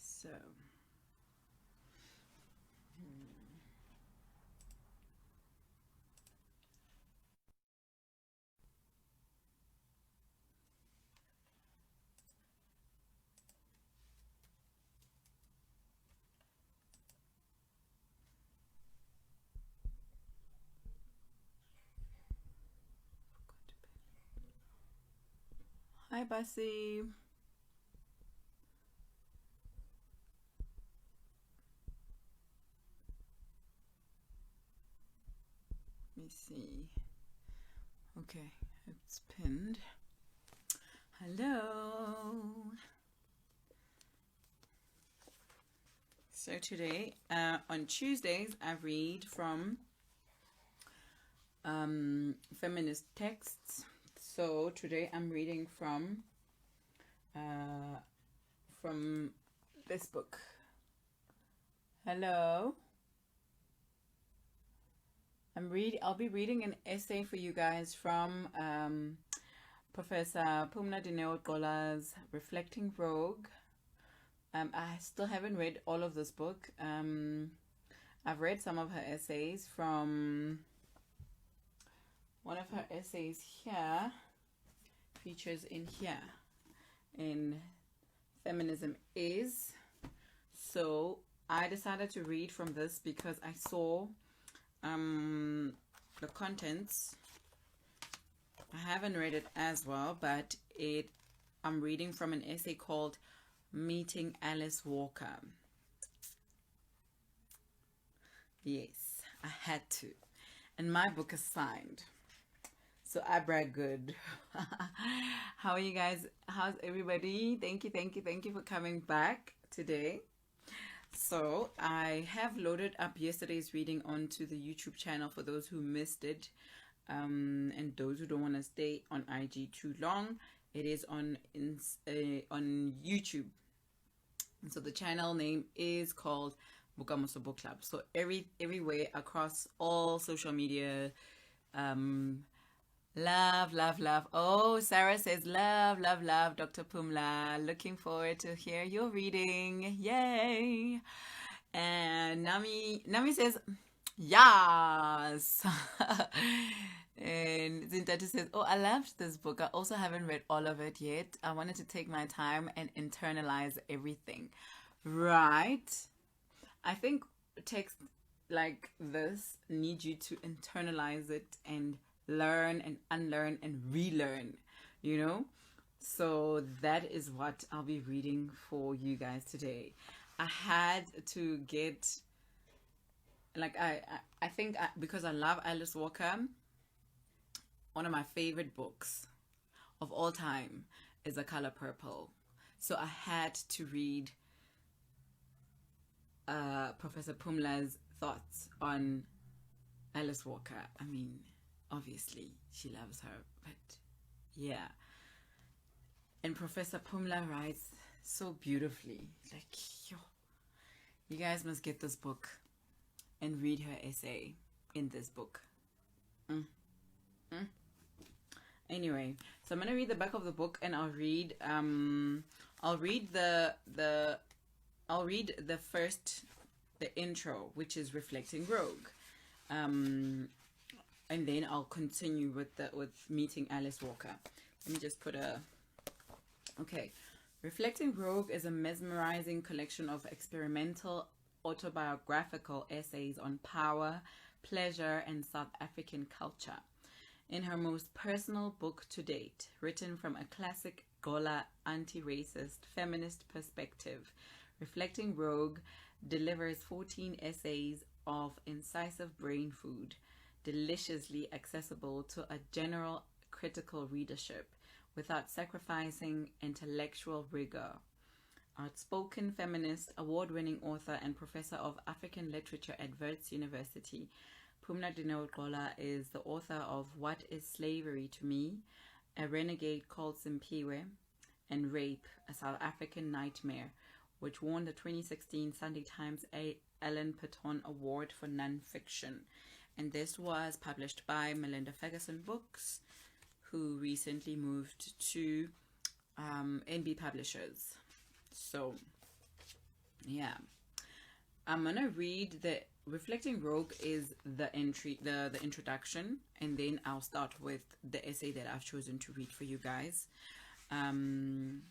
So, hi, Bessie. Let me see. Okay, it's pinned. Hello. So today, on Tuesdays, I read from feminist texts. So today, I'm reading from this book. Hello. I'll be reading an essay for you guys from Professor Pumla Dineo Gqola's Reflecting Rogue. I still haven't read all of this book. I've read some of her essays. From one of her essays here, features in here, in Feminism Is. So I decided to read from this because I saw the contents. I haven't read it as well, but I'm reading from an essay called Meeting Alice Walker. Yes, I had to. And my book is signed. So I brag good. How are you guys? How's everybody? Thank you for coming back today. So I have loaded up yesterday's reading onto the YouTube channel for those who missed it, and those who don't want to stay on IG too long. It is on YouTube, and so the channel name is called Bookamoso Book Club. So everywhere across all social media, love. Oh, Sarah says love, Dr. Pumla. Looking forward to hear your reading. Yay! And Nami says yes. And Zintatu says, oh, I loved this book. I also haven't read all of it yet. I wanted to take my time and internalize everything. Right. I think text like this need you to internalize it and learn and unlearn and relearn, so that is what I'll be reading for you guys today. I had to get, like, I think because I love Alice Walker, one of my favorite books of all time is The Color Purple. So I had to read Professor Pumla's thoughts on Alice Walker. I mean, obviously she loves her, but yeah. And Professor Pumla writes so beautifully. Like, yo, you guys must get this book and read her essay in this book. Anyway, so I'm gonna read the back of the book, and I'll read the intro, which is Reflecting Rogue. And then I'll continue with Meeting Alice Walker. Let me just put okay. Reflecting Rogue is a mesmerizing collection of experimental autobiographical essays on power, pleasure, and South African culture. In her most personal book to date, written from a classic Gqola anti-racist feminist perspective, Reflecting Rogue delivers 14 essays of incisive brain food, deliciously accessible to a general critical readership without sacrificing intellectual rigor. Outspoken feminist, award-winning author, and professor of African literature at Wits University, Pumla Dineo Gqola is the author of What is Slavery to Me?, A Renegade Called Simpiwe, and Rape, A South African Nightmare, which won the 2016 Sunday Times Ellen Patton Award for Nonfiction. And this was published by Melinda Ferguson Books, who recently moved to NB Publishers. So Yeah. I'm gonna read the Reflecting Rogue is the entry, the introduction, and then I'll start with the essay that I've chosen to read for you guys. Um,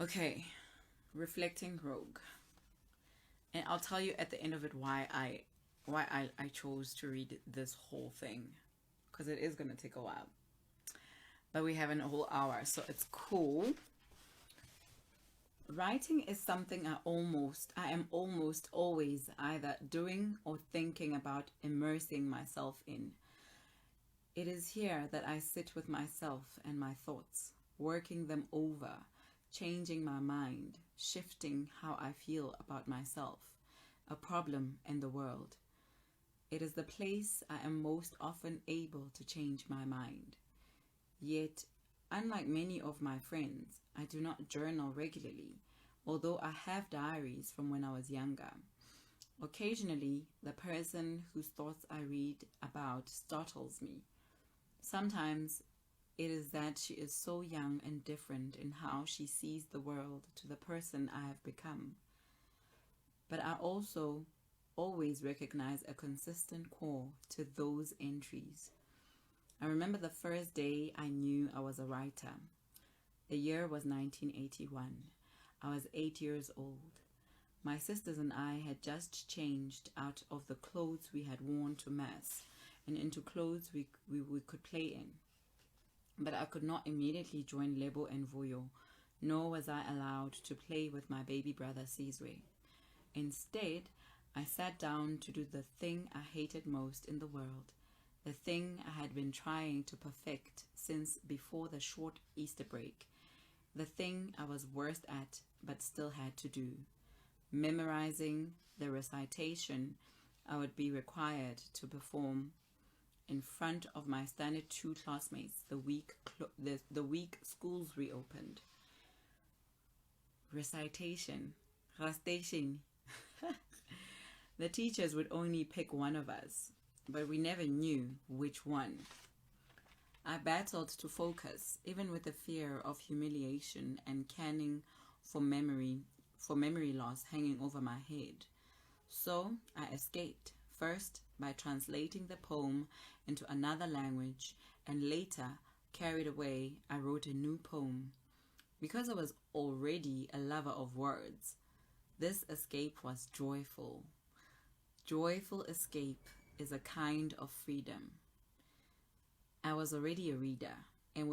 okay, Reflecting Rogue, and I'll tell you at the end of it why I chose to read this whole thing, because it is gonna take a while, but we have a whole hour, so it's cool. Writing is something I am almost always either doing or thinking about immersing myself in. It is here that I sit with myself and my thoughts, working them over, changing my mind, shifting how I feel about myself, a problem in the world. It is the place I am most often able to change my mind. Yet, unlike many of my friends, I do not journal regularly, although I have diaries from when I was younger. Occasionally, the person whose thoughts I read about startles me. Sometimes it is that she is so young and different in how she sees the world to the person I have become. But I also always recognize a consistent core to those entries. I remember the first day I knew I was a writer. The year was 1981. I was 8 years old. My sisters and I had just changed out of the clothes we had worn to mass and into clothes we could play in. But I could not immediately join Lebo and Vuyo, nor was I allowed to play with my baby brother Sizwe. Instead, I sat down to do the thing I hated most in the world, the thing I had been trying to perfect since before the short Easter break, the thing I was worst at but still had to do, memorizing the recitation I would be required to perform in front of my standard 2 classmates the week schools reopened. Recitation. The teachers would only pick one of us, but we never knew which one. I battled to focus, even with the fear of humiliation and canning for memory loss hanging over my head. So I escaped, first by translating the poem into another language, and later, carried away, I wrote a new poem. Because I was already a lover of words, this escape was joyful. Joyful escape is a kind of freedom. I was already a reader and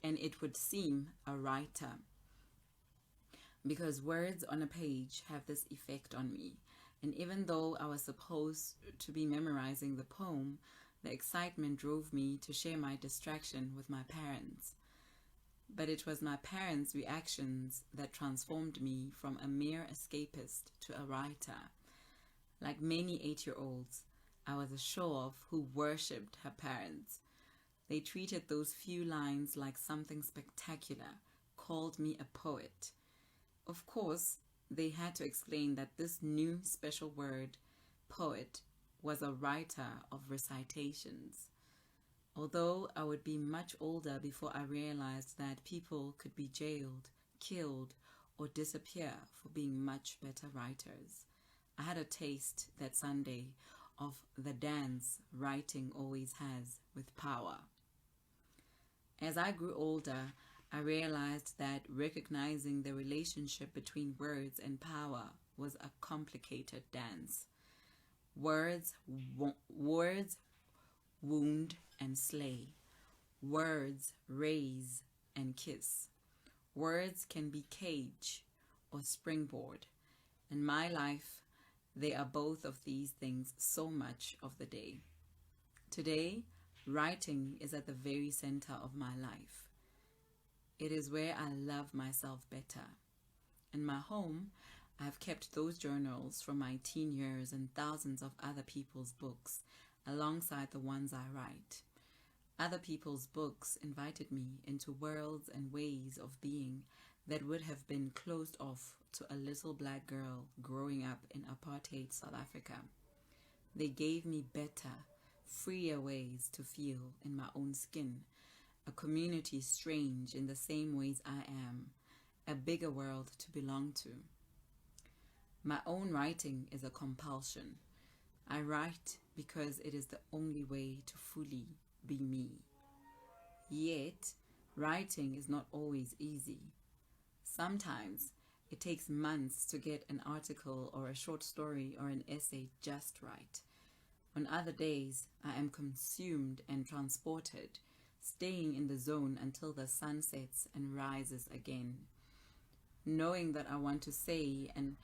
it would seem a writer, because words on a page have this effect on me. And even though I was supposed to be memorizing the poem, the excitement drove me to share my distraction with my parents. But it was my parents' reactions that transformed me from a mere escapist to a writer. Like many 8-year-olds, I was a show-off who worshipped her parents. They treated those few lines like something spectacular, called me a poet. Of course, they had to explain that this new special word, poet, was a writer of recitations. Although I would be much older before I realized that people could be jailed, killed, or disappear for being much better writers. I had a taste that Sunday of the dance writing always has with power. As I grew older, I realized that recognizing the relationship between words and power was a complicated dance. Words wound and slay. Words raise and kiss. Words can be cage or springboard. In my life, they are both of these things so much of the day. Today, writing is at the very center of my life. It is where I love myself better. In my home, I have kept those journals from my teen years and thousands of other people's books, alongside the ones I write. Other people's books invited me into worlds and ways of being that would have been closed off to a little black girl growing up in apartheid South Africa. They gave me better, freer ways to feel in my own skin, a community strange in the same ways I am, a bigger world to belong to. My own writing is a compulsion. I write because it is the only way to fully be me. Yet, writing is not always easy. Sometimes it takes months to get an article or a short story or an essay just right. On other days, I am consumed and transported, staying in the zone until the sun sets and rises again. Knowing that I want to say and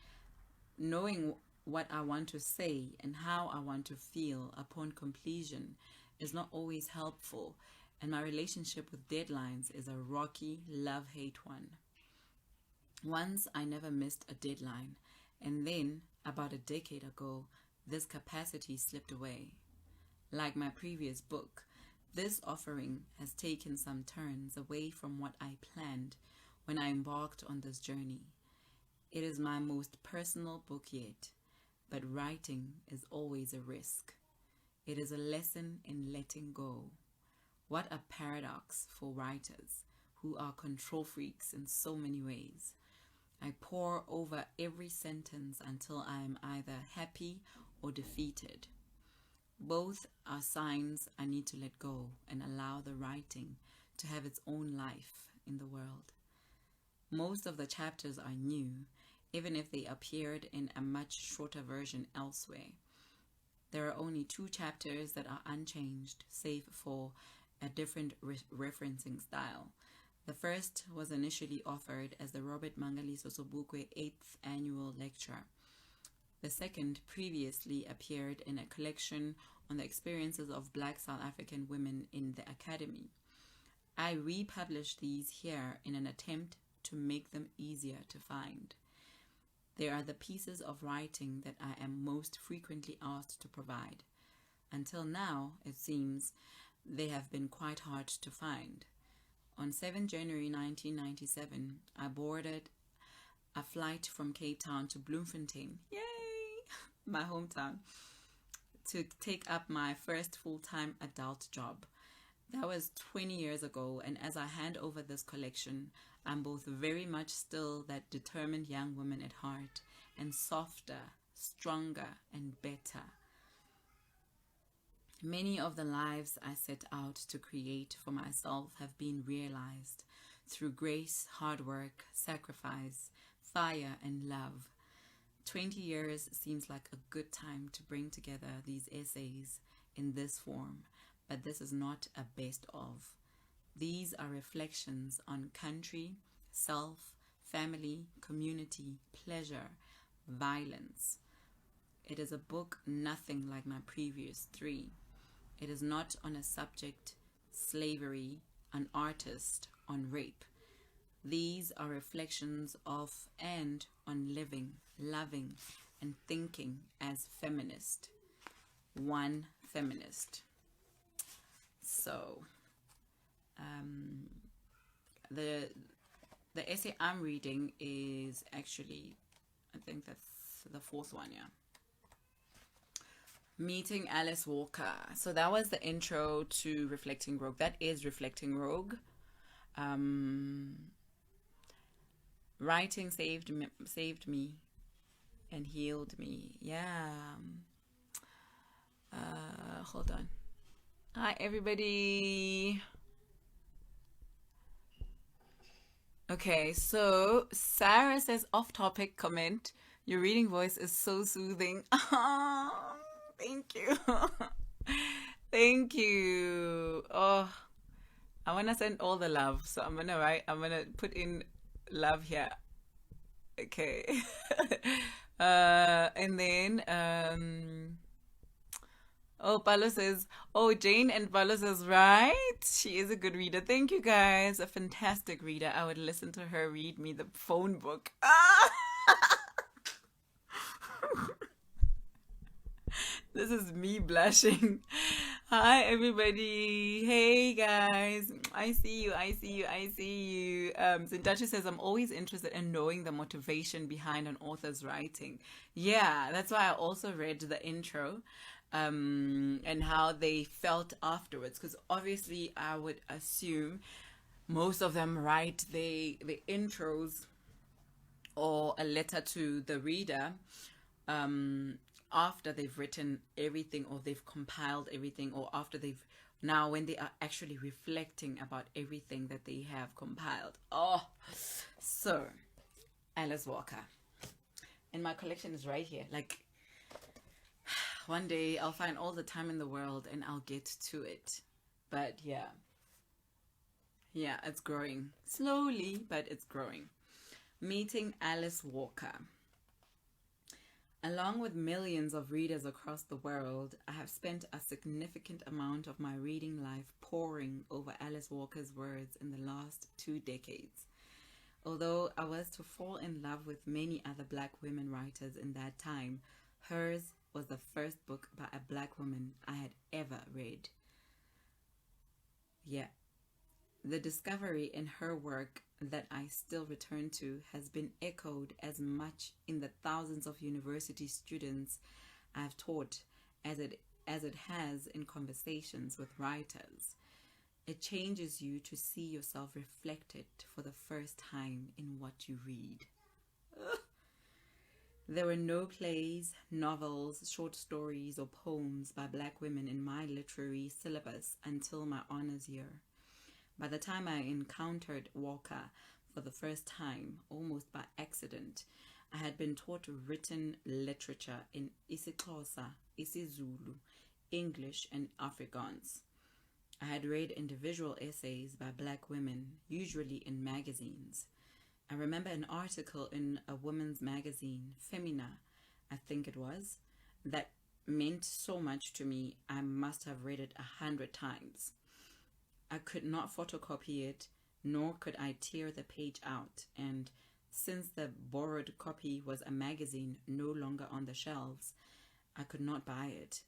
knowing what I want to say and how I want to feel upon completion is not always helpful, and my relationship with deadlines is a rocky love-hate one. Once I never missed a deadline, and then, about a decade ago, this capacity slipped away. Like my previous book, this offering has taken some turns away from what I planned when I embarked on this journey. It is my most personal book yet, but writing is always a risk. It is a lesson in letting go. What a paradox for writers who are control freaks in so many ways. I pore over every sentence until I am either happy or defeated. Both are signs I need to let go and allow the writing to have its own life in the world. Most of the chapters are new, even if they appeared in a much shorter version elsewhere. There are only 2 chapters that are unchanged, save for a different referencing style. The first was initially offered as the Robert Mangaliso Sobukwe 8th Annual Lecture. The second previously appeared in a collection on the experiences of Black South African women in the academy. I republished these here in an attempt to make them easier to find. They are the pieces of writing that I am most frequently asked to provide. Until now, it seems, they have been quite hard to find. On 7 January 1997, I boarded a flight from Cape Town to Bloemfontein, yay, my hometown, to take up my first full-time adult job. That was 20 years ago, and as I hand over this collection, I'm both very much still that determined young woman at heart, and softer, stronger, and better. Many of the lives I set out to create for myself have been realized through grace, hard work, sacrifice, fire, and love. 20 years seems like a good time to bring together these essays in this form, but this is not a best of. These are reflections on country, self, family, community, pleasure, violence. It is a book nothing like my previous 3. It is not on a subject, slavery, an artist, on rape. These are reflections of and on living, loving, and thinking as feminist. One feminist. So, the essay I'm reading is actually, I think that's the 4th one, yeah. Meeting Alice Walker. So that was the intro to Reflecting Rogue. That is Reflecting Rogue. Writing saved me and healed me. Yeah. Hold on. Hi, everybody. Okay, so Sarah says, off-topic comment. Your reading voice is so soothing. Thank you. Thank you. Oh, I want to send all the love. So I'm going to put in love here. Okay. And then, oh, Palo says, oh, Jane, and Palo says, right? She is a good reader. Thank you, guys. A fantastic reader. I would listen to her read me the phone book. This is me blushing. Hi, everybody. Hey, guys. I see you. Zintachi says, I'm always interested in knowing the motivation behind an author's writing. Yeah, that's why I also read the intro and how they felt afterwards. Because obviously, I would assume most of them write the intros or a letter to the reader, after they've written everything, or they've compiled everything, or after they've, now when they are actually reflecting about everything that they have compiled. Oh, so Alice Walker. And my collection is right here. Like, one day I'll find all the time in the world and I'll get to it. But yeah, it's growing slowly, but it's growing. Meeting Alice Walker. Along with millions of readers across the world, I have spent a significant amount of my reading life poring over Alice Walker's words in the last 2 decades. Although I was to fall in love with many other Black women writers in that time, hers was the first book by a Black woman I had ever read. Yeah. The discovery in her work that I still return to has been echoed as much in the thousands of university students I've taught as it has in conversations with writers. It changes you to see yourself reflected for the first time in what you read. There were no plays, novels, short stories, or poems by Black women in my literary syllabus until my honors year. By the time I encountered Walker for the first time, almost by accident, I had been taught written literature in isiXhosa, isiZulu, English, and Afrikaans. I had read individual essays by Black women, usually in magazines. I remember an article in a women's magazine, Femina, I think it was, that meant so much to me I must have read it 100 times. I could not photocopy it, nor could I tear the page out, and since the borrowed copy was a magazine no longer on the shelves, I could not buy it.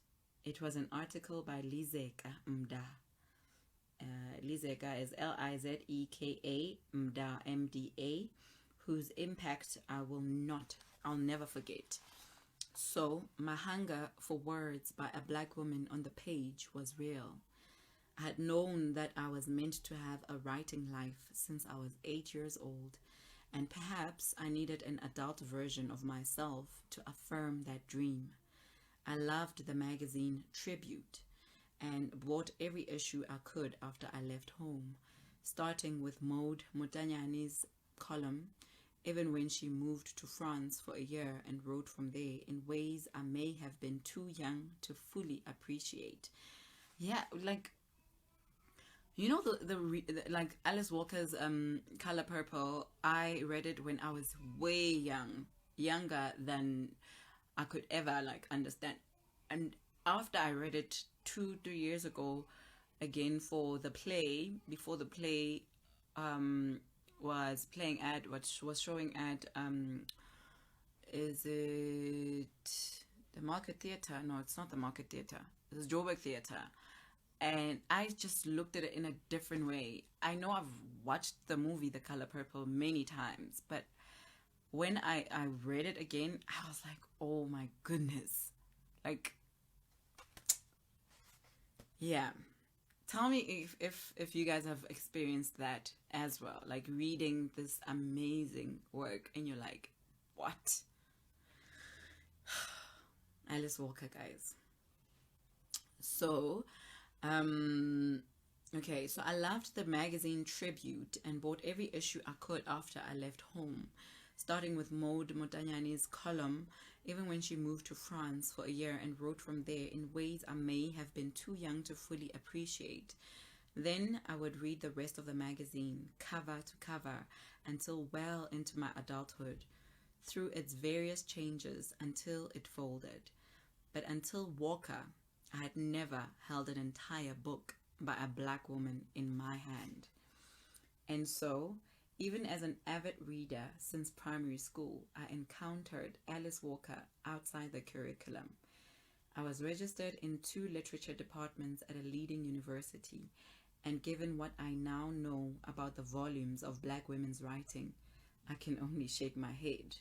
It was an article by Lizeka Mda. Lizeka is Lizeka Mda, Mda, whose impact I'll never forget. So my hunger for words by a Black woman on the page was real. I had known that I was meant to have a writing life since I was 8 years old, and perhaps I needed an adult version of myself to affirm that dream. I loved the magazine Tribute and bought every issue I could after I left home, starting with Maude Motanyani's column, even when she moved to France for a year and wrote from there in ways I may have been too young to fully appreciate. Yeah, like, you know, like Alice Walker's Color Purple, I read it when I was way younger than I could ever like understand. And after I read it 2-3 years ago, again for the play, before the play was playing at, what was showing at, is it the Market Theatre? No, it's not the Market Theatre. It's Joburg Theatre. And I just looked at it in a different way. I know I've watched the movie The Color Purple many times, but when I read it again, I was like, oh my goodness. Like, yeah. Tell me if you guys have experienced that as well. Like reading this amazing work and you're like, what? Alice Walker, guys. So, okay, so I loved the magazine Tribute and bought every issue I could after I left home, starting with Maude Motanyani's column, even when she moved to France for a year and wrote from there in ways I may have been too young to fully appreciate. Then I would read the rest of the magazine, cover to cover, until well into my adulthood, through its various changes until it folded. But until Walker, I had never held an entire book by a Black woman in my hand. And so, even as an avid reader since primary school, I encountered Alice Walker outside the curriculum. I was registered in 2 literature departments at a leading university, and given what I now know about the volumes of Black women's writing, I can only shake my head.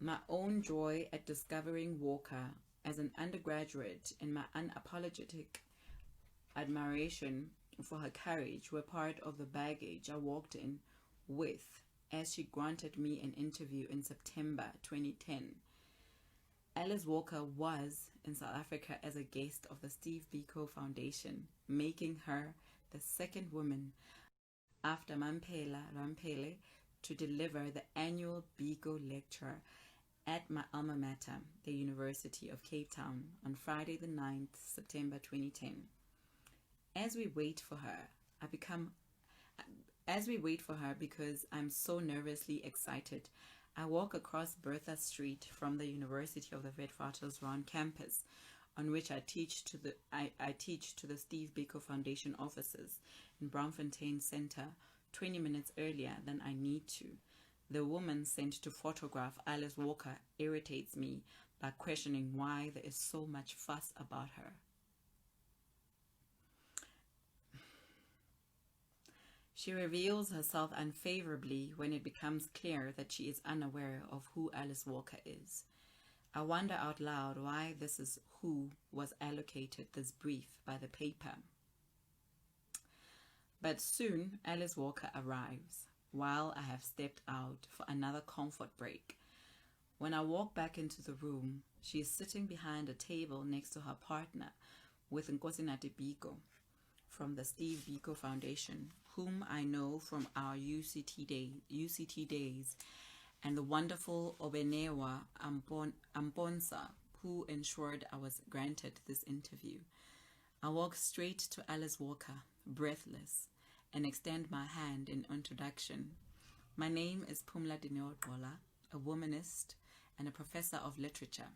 My own joy at discovering Walker as an undergraduate and my unapologetic admiration for her courage were part of the baggage I walked in with as she granted me an interview in September 2010. Alice Walker was in South Africa as a guest of the Steve Biko Foundation, making her the second woman after Mamphela Ramphele to deliver the annual Biko lecture at my alma mater, the University of Cape Town, on Friday the 9th September 2010. As we wait for her, because I'm so nervously excited, I walk across Bertha Street from the University of the Witwatersrand campus, on which I teach to the Steve Biko Foundation offices in Braamfontein Center 20 minutes earlier than I need to. The woman sent to photograph Alice Walker irritates me by questioning why there is so much fuss about her. She reveals herself unfavorably when it becomes clear that she is unaware of who Alice Walker is. I wonder out loud why this is who was allocated this brief by the paper. But soon Alice Walker arrives, while I have stepped out for another comfort break. When I walk back into the room, she is sitting behind a table next to her partner with Nkosinathi Biko from the Steve Biko Foundation, whom I know from our UCT days, and the wonderful Obenewa Amponsa, who ensured I was granted this interview. I walk straight to Alice Walker, breathless, and extend my hand in introduction. My name is Pumla Dineo Gqola, a womanist and a professor of literature,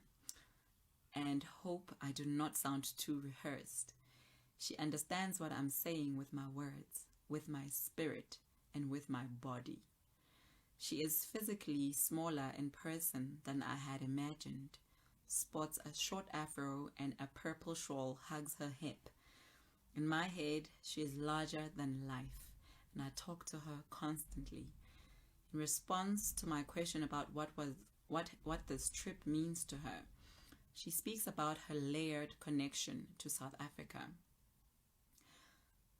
and hope I do not sound too rehearsed. She understands what I'm saying with my words, with my spirit, and with my body. She is physically smaller in person than I had imagined. Sports a short afro and a purple shawl hugs her hip. In my head, she is larger than life, and I talk to her constantly. In response to my question about what this trip means to her, she speaks about her layered connection to South Africa.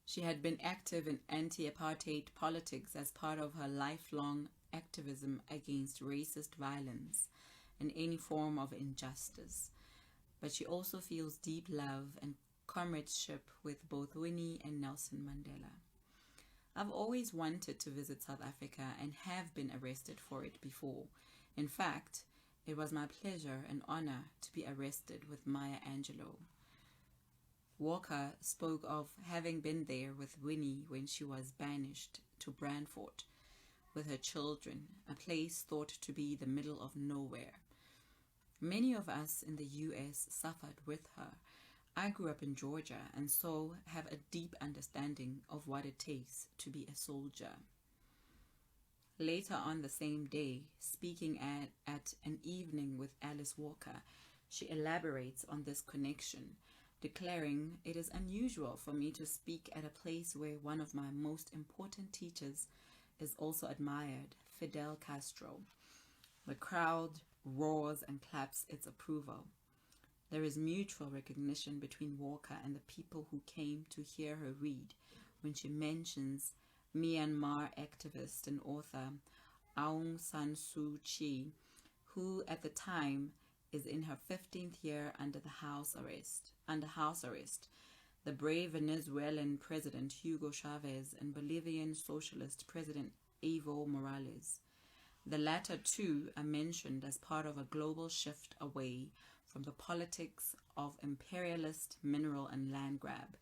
She had been active in anti-apartheid politics as part of her lifelong activism against racist violence and any form of injustice. But she also feels deep love and comradeship with both Winnie and Nelson Mandela. I've always wanted to visit South Africa and have been arrested for it before. In fact, it was my pleasure and honor to be arrested with Maya Angelou. Walker spoke of having been there with Winnie when she was banished to Brandfort with her children, a place thought to be the middle of nowhere. Many of us in the U.S. suffered with her. I grew up in Georgia and so have a deep understanding of what it takes to be a soldier. Later on the same day, speaking at an evening with Alice Walker, she elaborates on this connection, declaring it is unusual for me to speak at a place where one of my most important teachers is also admired, Fidel Castro. The crowd roars and claps its approval. There is mutual recognition between Walker and the people who came to hear her read when she mentions Myanmar activist and author Aung San Suu Kyi, who at the time is in her 15th year under house arrest. The brave Venezuelan President Hugo Chavez and Bolivian Socialist President Evo Morales. The latter two are mentioned as part of a global shift away from the politics of imperialist mineral and land grab.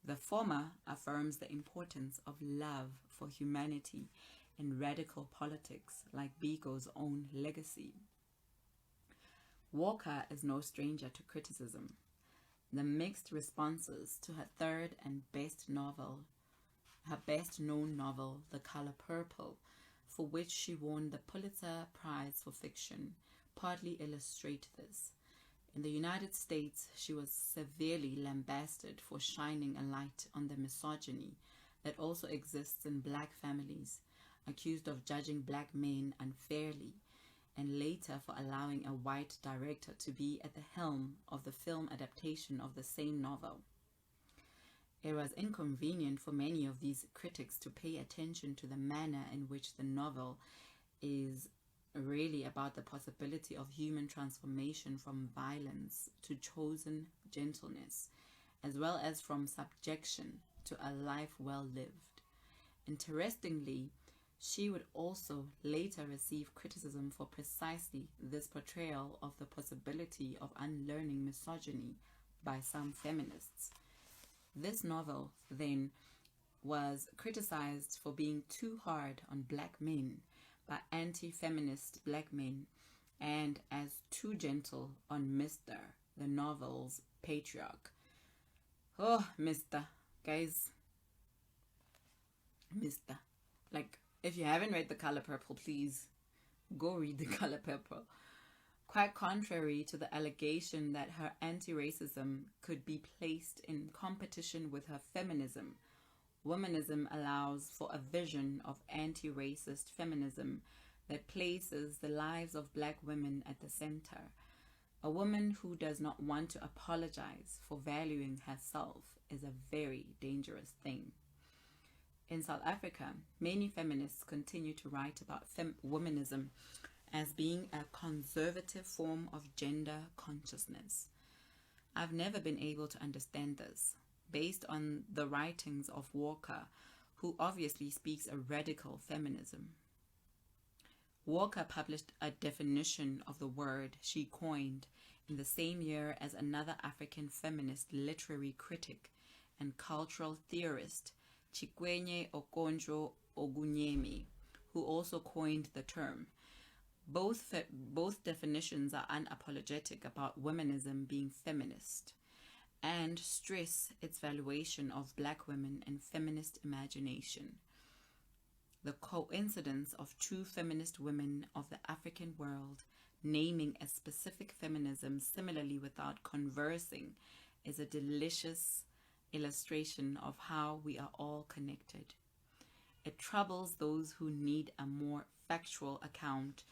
The former affirms the importance of love for humanity in radical politics like Biko's own legacy. Walker is no stranger to criticism. The mixed responses to her third and best known novel, The Color Purple, for which she won the Pulitzer Prize for Fiction, partly illustrate this. In the United States, she was severely lambasted for shining a light on the misogyny that also exists in black families, accused of judging black men unfairly, and later for allowing a white director to be at the helm of the film adaptation of the same novel. It was inconvenient for many of these critics to pay attention to the manner in which the novel is really about the possibility of human transformation from violence to chosen gentleness, as well as from subjection to a life well lived. Interestingly, she would also later receive criticism for precisely this portrayal of the possibility of unlearning misogyny by some feminists. This novel, then, was criticized for being too hard on black men by anti-feminist black men and as too gentle on Mr., the novel's patriarch. Oh, Mr. Guys. Mr. Like, if you haven't read The Color Purple, please go read The Color Purple. Quite contrary to the allegation that her anti-racism could be placed in competition with her feminism, womanism allows for a vision of anti-racist feminism that places the lives of black women at the center. A woman who does not want to apologize for valuing herself is a very dangerous thing. In South Africa, many feminists continue to write about womanism as being a conservative form of gender consciousness. I've never been able to understand this, based on the writings of Walker, who obviously speaks a radical feminism. Walker published a definition of the word she coined in the same year as another African feminist literary critic and cultural theorist, Chikwenye Okonjo Ogunyemi, who also coined the term. Both definitions are unapologetic about womanism being feminist and stress its valuation of black women and feminist imagination. The coincidence of two feminist women of the African world naming a specific feminism similarly without conversing is a delicious illustration of how we are all connected. It troubles those who need a more factual account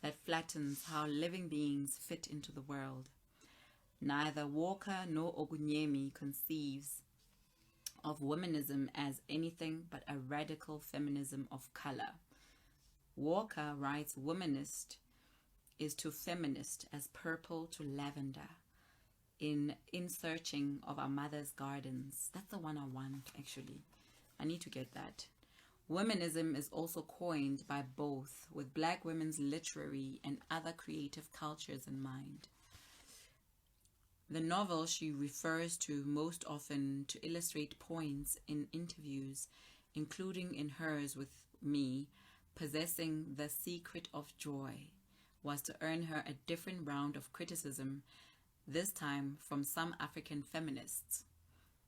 that flattens how living beings fit into the world. Neither Walker nor Ogunyemi conceives of womanism as anything but a radical feminism of color. Walker writes womanist is to feminist as purple to lavender in Searching of Our Mother's Gardens. That's the one I want, actually. I need to get that. Womanism is also coined by both, with black women's literary and other creative cultures in mind. The novel she refers to most often to illustrate points in interviews, including in hers with me, possessing the secret of joy, was to earn her a different round of criticism, this time from some African feminists.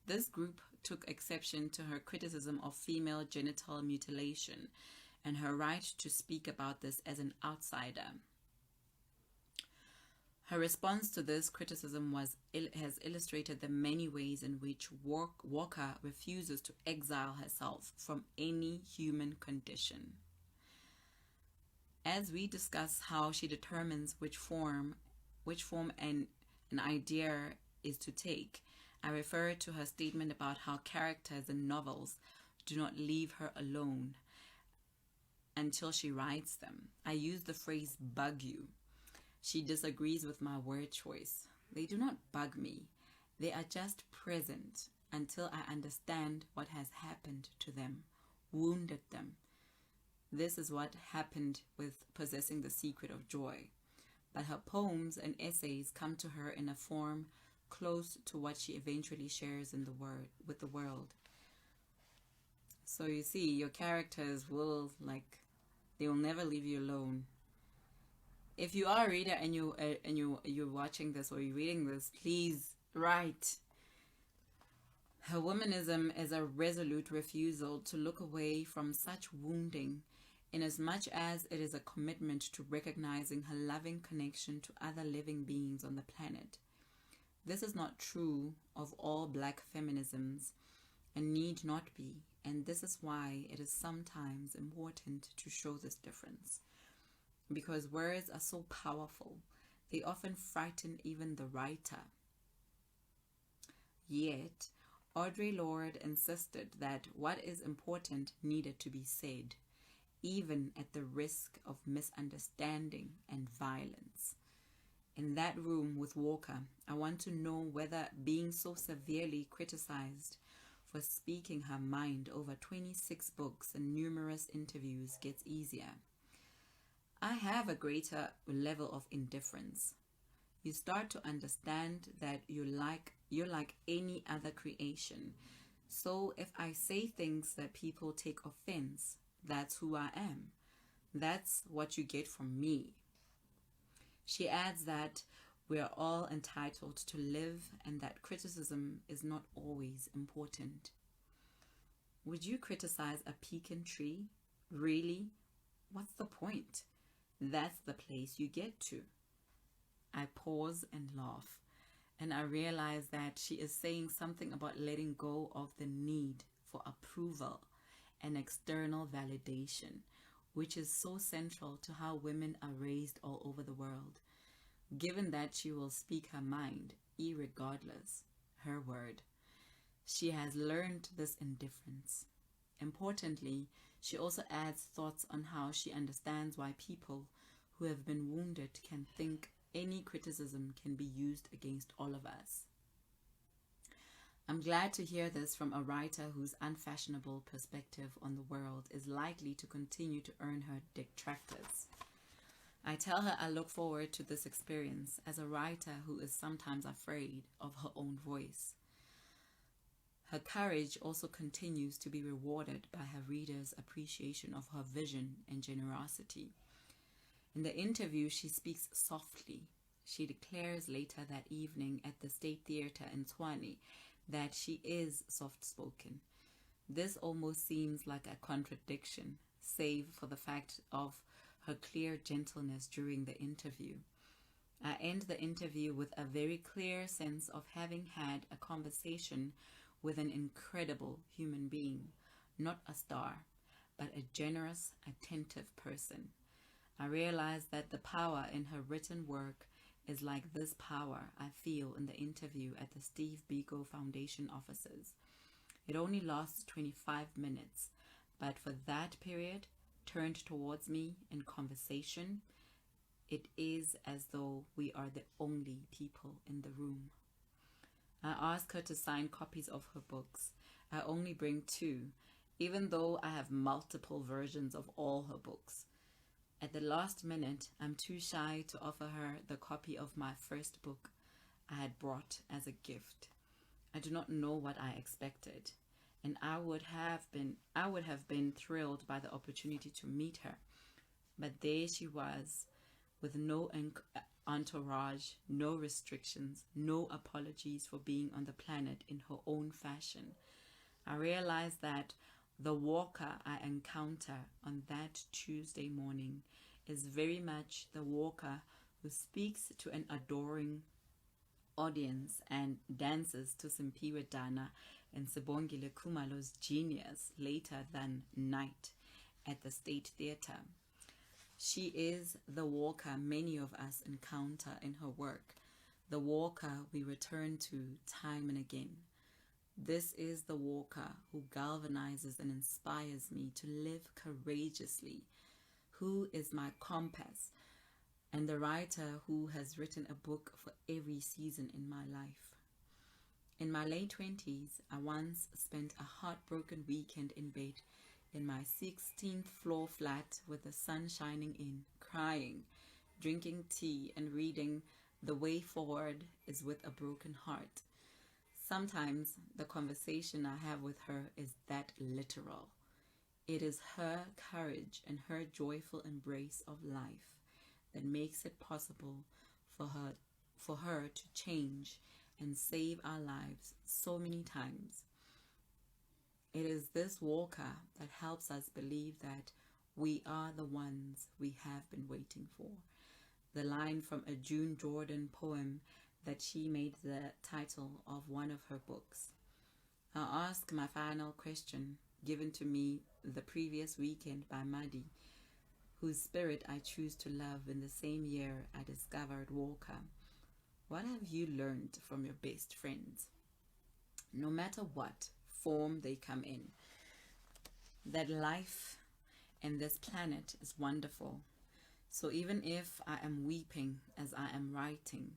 This group took exception to her criticism of female genital mutilation and her right to speak about this as an outsider. Her response to this criticism has illustrated the many ways in which Walker refuses to exile herself from any human condition. As we discuss how she determines which form an idea is to take, I refer to her statement about how characters in novels do not leave her alone until she writes them. I use the phrase bug you. She disagrees with my word choice. They do not bug me. They are just present until I understand what has happened to them, wounded them. This is what happened with Possessing the Secret of Joy. But her poems and essays come to her in a form close to what she eventually shares with the world. So you see, your characters will they will never leave you alone. If you are a reader and you're watching this or you're reading this, please write. Her womanism is a resolute refusal to look away from such wounding, inasmuch as it is a commitment to recognizing her loving connection to other living beings on the planet. This is not true of all black feminisms and need not be, and this is why it is sometimes important to show this difference. Because words are so powerful, they often frighten even the writer. Yet, Audre Lorde insisted that what is important needed to be said, even at the risk of misunderstanding and violence. In that room with Walker, I want to know whether being so severely criticized for speaking her mind over 26 books and numerous interviews gets easier. I have a greater level of indifference. You start to understand that you're like any other creation. So if I say things that people take offense, that's who I am. That's what you get from me. She adds that we are all entitled to live and that criticism is not always important. Would you criticize a pecan tree? Really? What's the point? That's the place you get to. I pause and laugh, and I realize that she is saying something about letting go of the need for approval and external validation, which is so central to how women are raised all over the world. Given that she will speak her mind, irregardless, her word. She has learned this indifference. Importantly, she also adds thoughts on how she understands why people who have been wounded can think any criticism can be used against all of us. I'm glad to hear this from a writer whose unfashionable perspective on the world is likely to continue to earn her detractors. I tell her I look forward to this experience as a writer who is sometimes afraid of her own voice. Her courage also continues to be rewarded by her readers' appreciation of her vision and generosity. In the interview, she speaks softly. She declares later that evening at the State Theatre in Tshwane that she is soft-spoken. This almost seems like a contradiction, save for the fact of her clear gentleness during the interview. I end the interview with a very clear sense of having had a conversation with an incredible human being, not a star, but a generous, attentive person. I realize that the power in her written work is like this power I feel in the interview at the Steve Biko Foundation offices. It only lasts 25 minutes, but for that period, turned towards me in conversation, it is as though we are the only people in the room. I ask her to sign copies of her books. I only bring 2, even though I have multiple versions of all her books. At the last minute, I'm too shy to offer her the copy of my first book I had brought as a gift. I do not know what I expected, and I would have been thrilled by the opportunity to meet her. But there she was, with no entourage, no restrictions, no apologies for being on the planet in her own fashion. I realized that the walker I encounter on that Tuesday morning is very much the walker who speaks to an adoring audience and dances to Simpiwe Dana and Sibongile Khumalo's Genius later than Night at the State Theatre. She is the walker many of us encounter in her work, the walker we return to time and again. This is the walker who galvanizes and inspires me to live courageously, who is my compass, and the writer who has written a book for every season in my life. In my late 20s, I once spent a heartbroken weekend in bed in my 16th floor flat with the sun shining in, crying, drinking tea and reading The Way Forward is with a Broken Heart. Sometimes the conversation I have with her is that literal. It is her courage and her joyful embrace of life that makes it possible for her to change and save our lives so many times. It is this walker that helps us believe that we are the ones we have been waiting for. The line from a June Jordan poem that she made the title of one of her books. I'll ask my final question, given to me the previous weekend by Madi, whose spirit I choose to love in the same year I discovered Walker. What have you learned from your best friends? no matter what form they come in, that life and this planet is wonderful. So even if I am weeping as I am writing,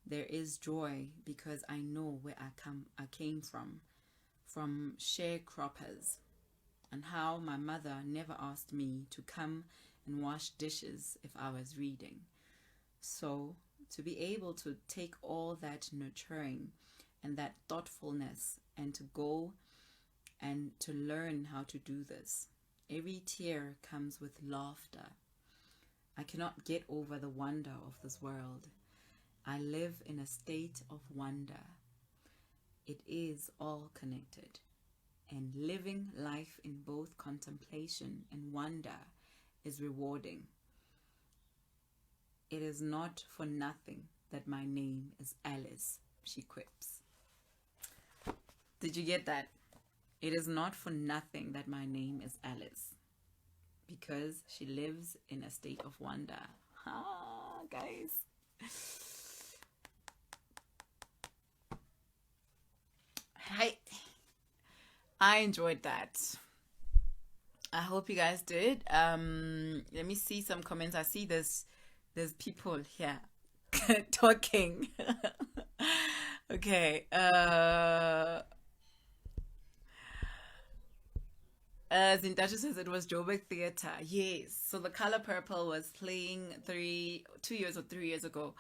there is joy because I know where I came from sharecroppers, and how my mother never asked me to come and wash dishes if I was reading. So to be able to take all that nurturing and that thoughtfulness and to go and to learn how to do this. Every tear comes with laughter. I cannot get over the wonder of this world. I live in a state of wonder. It is all connected. And living life in both contemplation and wonder is rewarding. It is not for nothing that my name is Alice, she quips. Did you get that? It is not for nothing that my name is Alice, because she lives in a state of wonder. Ah, guys. Hi. I enjoyed that. I hope you guys did. Let me see some comments. I see there's people here talking. Okay. Zintacho says it was Joburg Theatre. Yes. So the Color Purple was playing 2 years or 3 years ago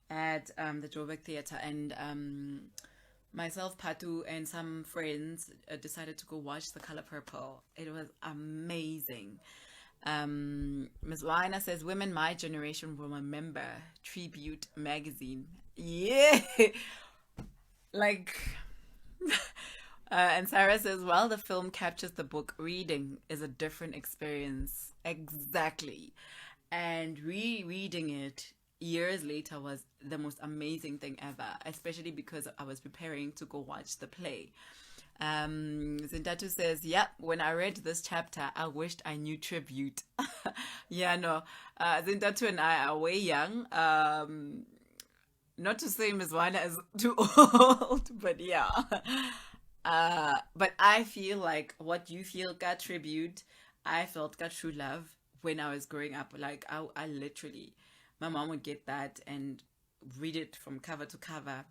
at the Joburg Theatre, and myself, Patu, and some friends decided to go watch the Color Purple. It was amazing. Ms. Lina says, women my generation will remember Tribute magazine. Yeah. Like... and Sarah says, well, the film captures the book, reading is a different experience. Exactly. And rereading it years later was the most amazing thing ever, especially because I was preparing to go watch the play. Zindatu says, yep, when I read this chapter, I wished I knew Tribute. Yeah, no. Zindatu and I are way young. Not to say Ms. Wana is too old, but yeah. But I feel like what you feel got Tribute, I felt got True Love when I was growing up. Like I literally, my mom would get that and read it from cover to cover.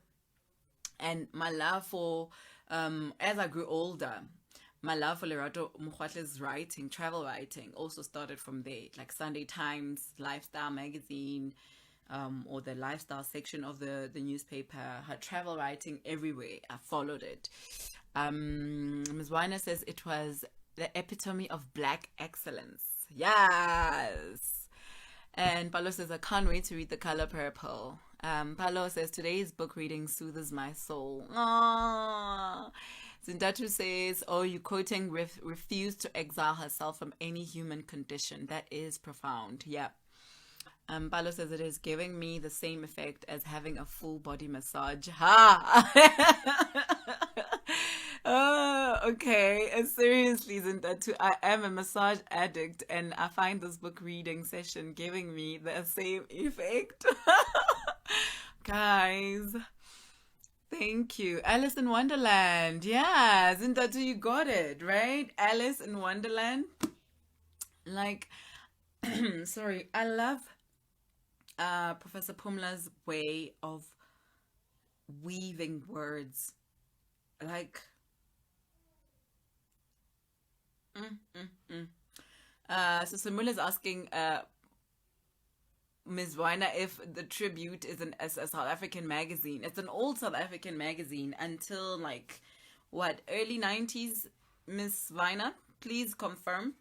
And my love for, as I grew older, my love for Lerato Mokgwatle's writing, travel writing, also started from there. Like Sunday Times, Lifestyle magazine, or the lifestyle section of the newspaper, her travel writing everywhere. I followed it. Ms. Weiner says it was the epitome of Black excellence. Yes. And Palo says, I can't wait to read The Color Purple. Palo says, today's book reading soothes my soul. Aww. Zindatu says, oh, you quoting refuse to exile herself from any human condition. That is profound. Yep. Palo says it is giving me the same effect as having a full body massage. Ha! Oh, okay. Seriously, Zindatu, I am a massage addict, and I find this book reading session giving me the same effect. Guys, thank you. Alice in Wonderland. Yeah, Zindatu, you got it, right? Alice in Wonderland. Like, sorry, I love Professor Pumla's way of weaving words. Like, so Samula's asking Ms. Weiner if the Tribute is a South African magazine. It's an old South African magazine until like what, early 90s, Ms. Weiner? Please confirm,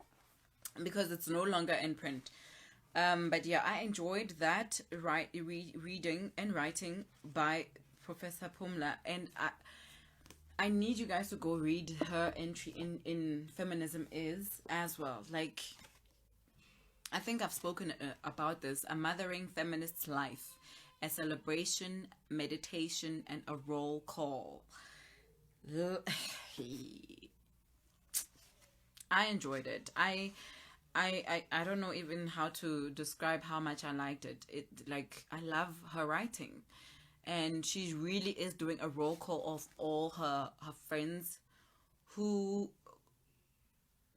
because it's no longer in print. But yeah, I enjoyed that reading and writing by Professor Pumla, and I need you guys to go read her entry in Feminism Is as well. Like, I think I've spoken about this. A Mothering Feminist's Life, a celebration, meditation, and a roll call. I enjoyed it. I don't know even how to describe how much I liked it. It, like, I love her writing. and she really is doing a roll call of all her friends who,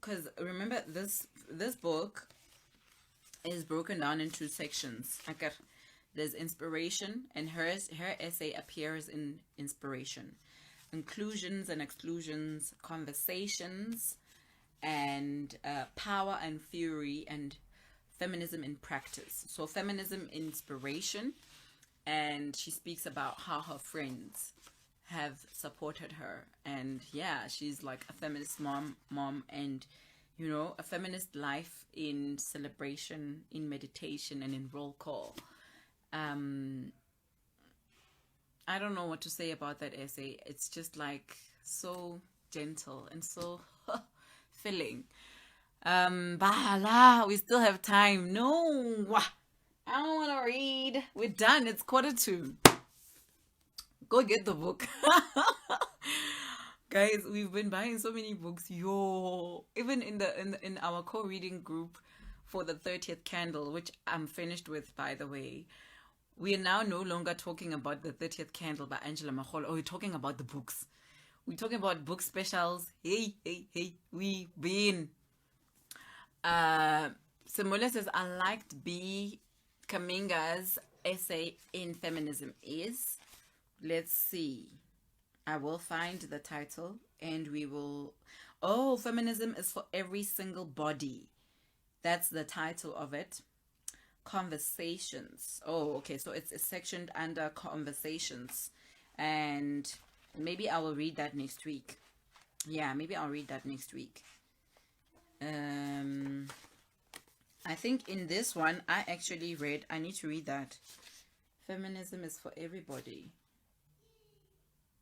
because remember this book is broken down into sections. There's inspiration, and her essay appears in inspiration, inclusions and exclusions, conversations, and power and fury, and feminism in practice. So feminism inspiration, and she speaks about how her friends have supported her, and yeah, she's like a feminist mom, and you know, a feminist life in celebration, in meditation, and in roll call. I don't know what to say about that essay. It's just like so gentle and so filling. Bahala, we still have time. No, I don't want to read. We're done. It's 1:45. Go get the book. Guys, we've been buying so many books. Yo, even in our co-reading group for the 30th candle, which I'm finished with, by the way. We are now no longer talking about the 30th candle by Angela Mahol. We're talking about the books. We're talking about book specials. Hey, we been. Simula says, I liked B. Kaminga's essay in feminism is. Let's see. I will find the title and we will. Oh, feminism is for every single body. That's the title of it. Conversations. Oh, okay. So it's sectioned under conversations. And maybe I will read that next week. Yeah, maybe I'll read that next week. I think in this one, I actually read. I need to read that. Feminism is for everybody.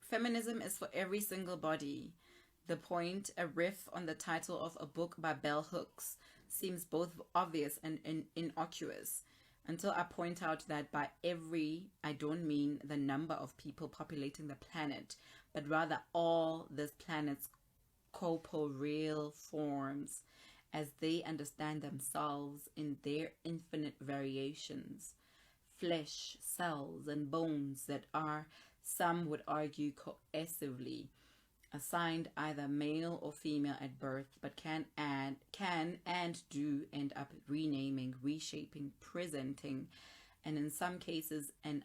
Feminism is for every single body. The point, a riff on the title of a book by Bell Hooks, seems both obvious and innocuous, until I point out that by every, I don't mean the number of people populating the planet, but rather all this planet's corporeal forms as they understand themselves in their infinite variations. Flesh, cells, and bones that are, some would argue, cohesively assigned either male or female at birth, but can and do end up renaming, reshaping, presenting, and in some cases and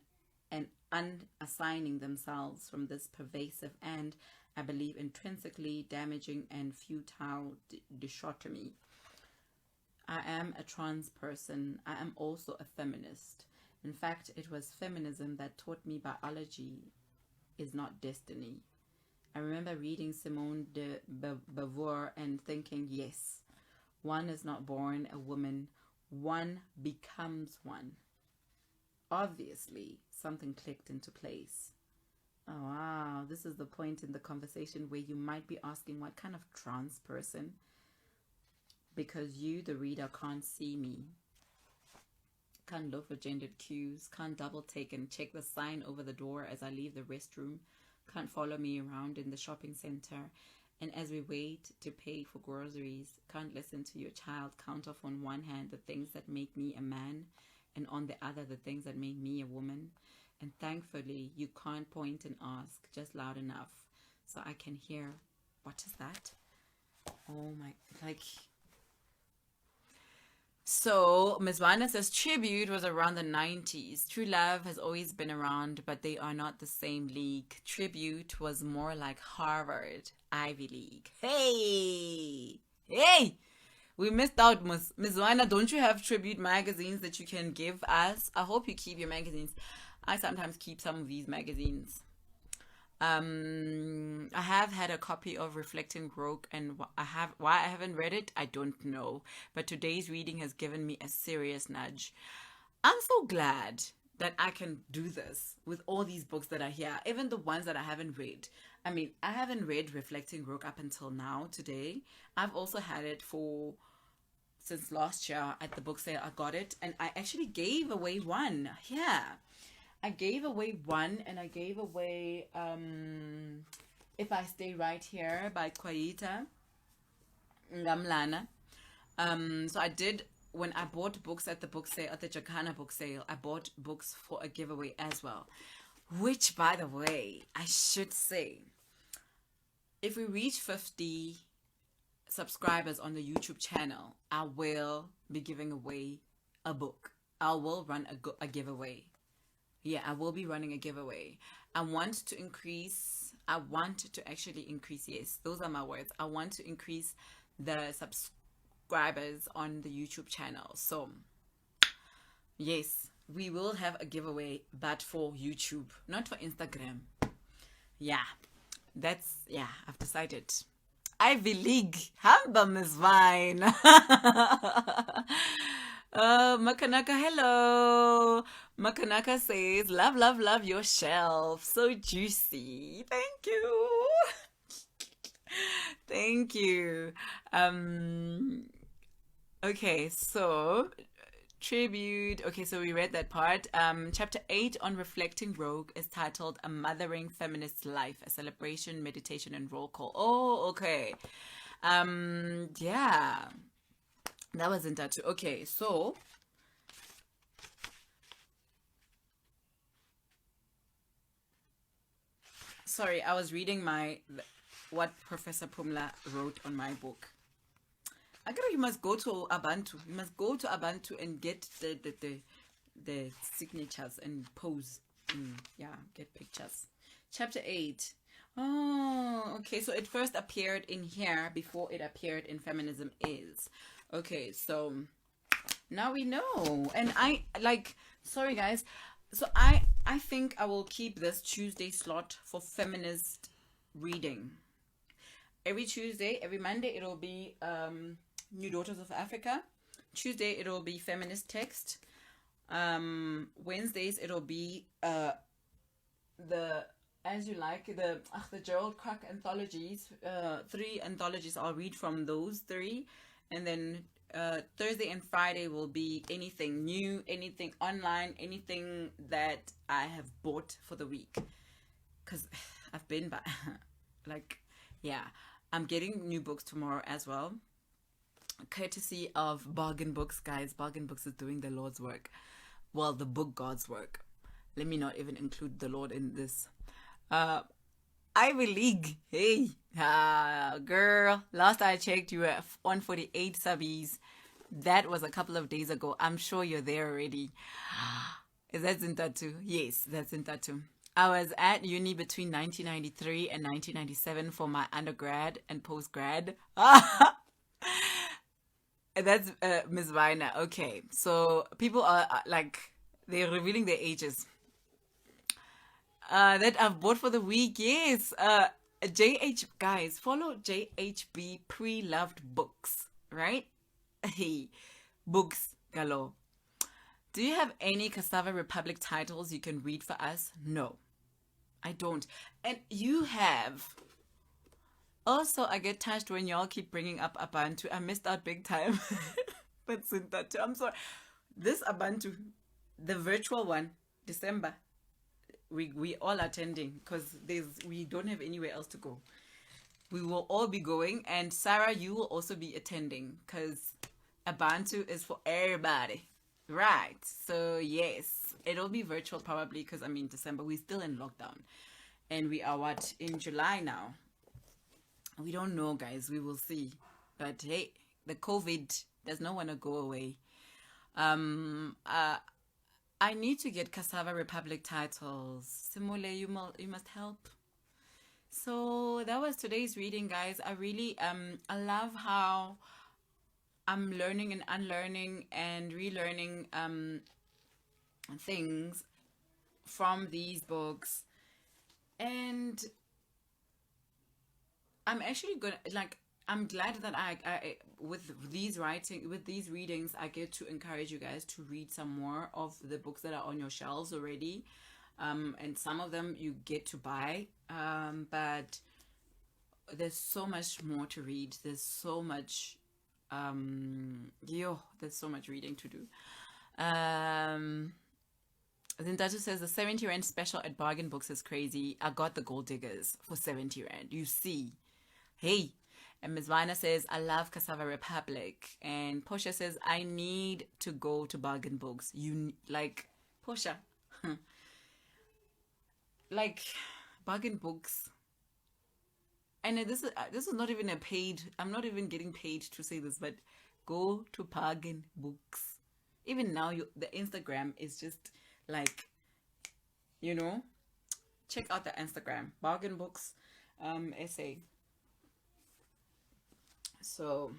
unassigning themselves from this pervasive and, I believe, intrinsically damaging and futile dichotomy. I am a trans person. I am also a feminist. In fact, it was feminism that taught me biology is not destiny. I remember reading Simone de Beauvoir and thinking, yes, one is not born a woman, one becomes one. Obviously, something clicked into place. Oh, wow, this is the point in the conversation where you might be asking, what kind of trans person? Because you, the reader, can't see me. Can't look for gendered cues, can't double take and check the sign over the door as I leave the restroom, can't follow me around in the shopping center, and as we wait to pay for groceries, can't listen to your child count off on one hand the things that make me a man, and on the other the things that make me a woman. And thankfully, you can't point and ask just loud enough so I can hear, what is that? Oh my, like... So, Ms. Vana says, Tribute was around the 90s. True Love has always been around, but they are not the same league. Tribute was more like Harvard, Ivy League. Hey! We missed out, Ms. Vana. Don't you have Tribute magazines that you can give us? I hope you keep your magazines. I sometimes keep some of these magazines. I have had a copy of Reflecting Rogue, and why I haven't read it, I don't know. But today's reading has given me a serious nudge. I'm so glad that I can do this with all these books that are here, even the ones that I haven't read. I mean, I haven't read Reflecting Rogue up until now, today. I've also had it since last year at the book sale. I got it, and I actually gave away one. Yeah. I gave away one, and I gave away If I Stay Right Here by Kwaita Ngamlana. So I did, when I bought books at the book sale, at the Jacana book sale, I bought books for a giveaway as well. which, by the way, I should say, if we reach 50 subscribers on the YouTube channel, I will be giving away a book. I will run a giveaway. Yeah, I will be running a giveaway. I want to actually increase, yes, those are my words. I want to increase the subscribers on the YouTube channel. So, yes, we will have a giveaway, but for YouTube, not for Instagram. Yeah, I've decided. Ivy League, Hambam is fine. Makanaka, hello. Makanaka says, love, love, love your shelf. So juicy. Thank you. Thank you. Okay, so tribute. Okay, so we read that part. Chapter 8 on reflecting rogue is titled A Mothering Feminist Life, a celebration, meditation, and roll call. Oh, okay. Yeah. That wasn't that too. Okay, so sorry, I was reading what Professor Pumla wrote on my book. You must go to Abantu. You must go to Abantu and get the signatures and pose. Get pictures. Chapter 8. Oh, okay. So it first appeared in here before it appeared in Feminism Is. Okay, so now we know. And sorry guys. So I think I will keep this Tuesday slot for feminist reading. Every Tuesday, every Monday it'll be New Daughters of Africa. Tuesday it'll be feminist text. Wednesdays it'll be the As You Like, the Gerald Crack anthologies. 3 anthologies. I'll read from those 3. And then Thursday and Friday will be anything new, anything online, anything that I have bought for the week. Because I've been by, I'm getting new books tomorrow as well. Courtesy of Bargain Books, guys. Bargain Books is doing the Lord's work. Well, the book God's work. Let me not even include the Lord in this. Ivy League. Hey. Girl. Last I checked, you were on 48 subbies. That was a couple of days ago. I'm sure you're there already. Is that Zintatu? Yes, that's Zintatu. I was at uni between 1993 and 1997 for my undergrad and postgrad. That's Ms. Viner. Okay, so people are they're revealing their ages. That I've bought for the week. Yes. Guys, follow JHB Pre-Loved Books, right? Hey, books galore. Do you have any Cassava Republic titles you can read for us? No, I don't. And you have. Also, I get touched when y'all keep bringing up Abantu. I missed out big time. But Sintatu, I'm sorry. This Abantu, the virtual one, December, we all attending because we don't have anywhere else to go. We will all be going, and Sarah, you will also be attending because Abantu is for everybody. Right. So yes, it'll be virtual probably because December, we're still in lockdown. And we are in July now. We don't know, guys. We will see. But hey, the COVID does not want to go away. I need to get Cassava Republic titles. Simule, you must help. So that was today's reading, guys. I really I love how I'm learning and unlearning and relearning things from these books. And I'm actually gonna I'm glad that I with these readings I get to encourage you guys to read some more of the books that are on your shelves already, and some of them you get to buy, but there's so much more to read. There's so much there's so much reading to do. Zindatu says the 70 Rand special at Bargain Books is crazy. I got the Gold Diggers for 70 Rand. You see. Hey. And Ms. Vina says, I love Cassava Republic. And Portia says, I need to go to Bargain Books. Portia. like bargain books. And this is not even a paid. I'm not even getting paid to say this, but go to bargain books. Even now, the Instagram is just like, check out the Instagram bargain books, essay. So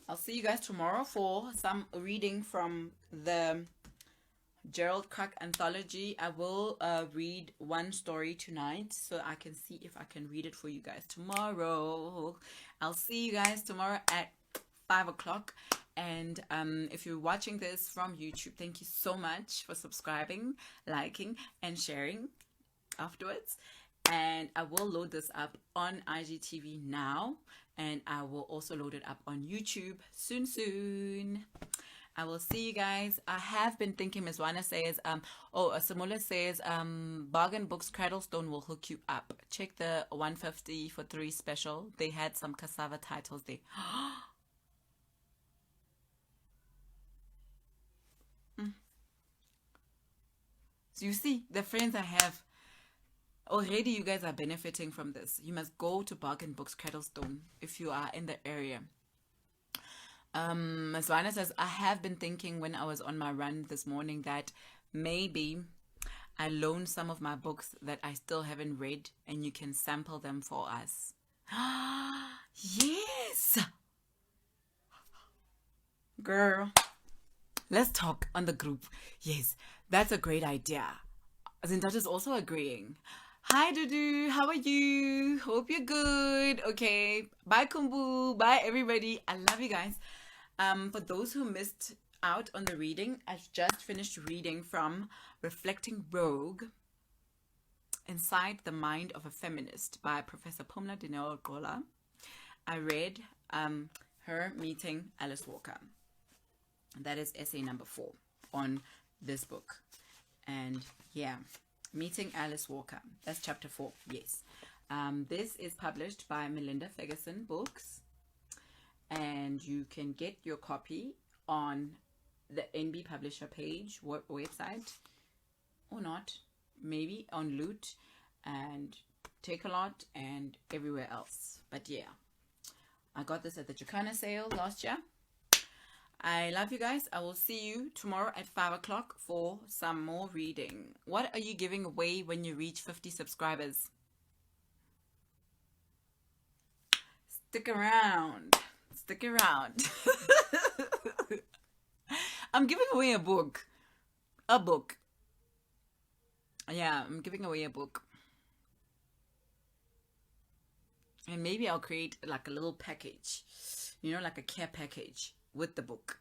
I'll see you guys tomorrow for some reading from the Gerald Crack anthology. I will read one story tonight, so I can see if I can read it for you guys tomorrow. I'll see you guys tomorrow at 5 o'clock. And if you're watching this from YouTube, thank you so much for subscribing, liking, and sharing afterwards. And I will load this up on IGTV now, and I will also load it up on YouTube soon. I will see you guys. I have been thinking, Ms. Wana says, Samula says, bargain books, Cradlestone will hook you up. Check the 150 for 3 special. They had some cassava titles there. So you see, the friends I have, already you guys are benefiting from this. You must go to bargain books, Cradlestone, if you are in the area. Maswana says, I have been thinking when I was on my run this morning that maybe I loan some of my books that I still haven't read and you can sample them for us. Yes! Girl, let's talk on the group. Yes, that's a great idea. Zintat is also agreeing. Hi, Dudu. How are you? Hope you're good. Okay. Bye, Kumbu. Bye, everybody. I love you guys. For those who missed out on the reading, I've just finished reading from Reflecting Rogue, Inside the Mind of a Feminist by Professor Pumla Dineo Gqola. I read her meeting Alice Walker. That is essay number 4 on this book. And yeah, meeting Alice Walker. That's chapter 4. Yes. This is published by Melinda Ferguson Books. And you can get your copy on the NB Publisher page, website, or not, maybe on Loot and Take-A-Lot and everywhere else. But yeah, I got this at the Jacana sale last year. I love you guys. I will see you tomorrow at 5 o'clock for some more reading. What are you giving away when you reach 50 subscribers? Stick around. Stick around. I'm giving away a book. A book. Yeah, I'm giving away a book. And maybe I'll create like a little package. Like a care package with the book.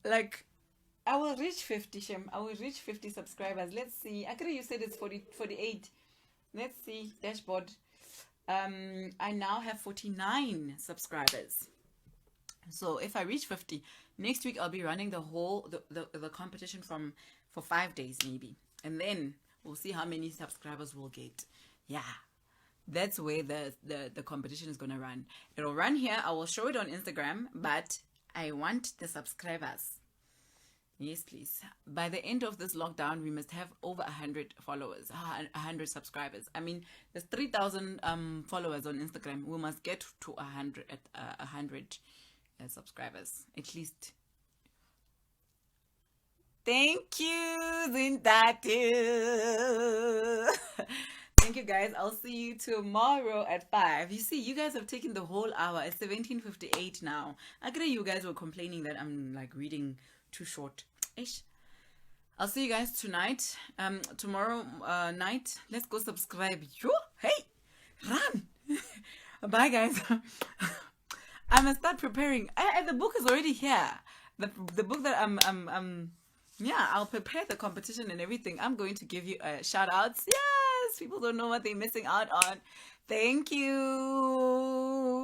Like, I will reach 50, Shem. I will reach 50 subscribers. Let's see. Actually, you said it's 48. Let's see. Dashboard. I now have 49 subscribers. So if I reach 50, next week I'll be running the competition for 5 days maybe. And then we'll see how many subscribers we'll get. Yeah. That's where the competition is going to run. It'll run here. I will show it on Instagram, but I want the subscribers. Yes, please. By the end of this lockdown, we must have over 100 followers, 100 subscribers. I mean, there's 3,000 followers on Instagram. We must get to 100 subscribers, at least. Thank you, Zindatu. Thank you, guys. I'll see you tomorrow at 5. You see, you guys have taken the whole hour. It's 17:58 now. Actually, you guys were complaining that I'm like reading too short. Ish. I'll see you guys tonight. Tomorrow night. Let's go subscribe. Hey, run. Bye, guys. I must start preparing. The book is already here. The book that I'll prepare the competition and everything. I'm going to give you shout outs. Yes, people don't know what they're missing out on. Thank you.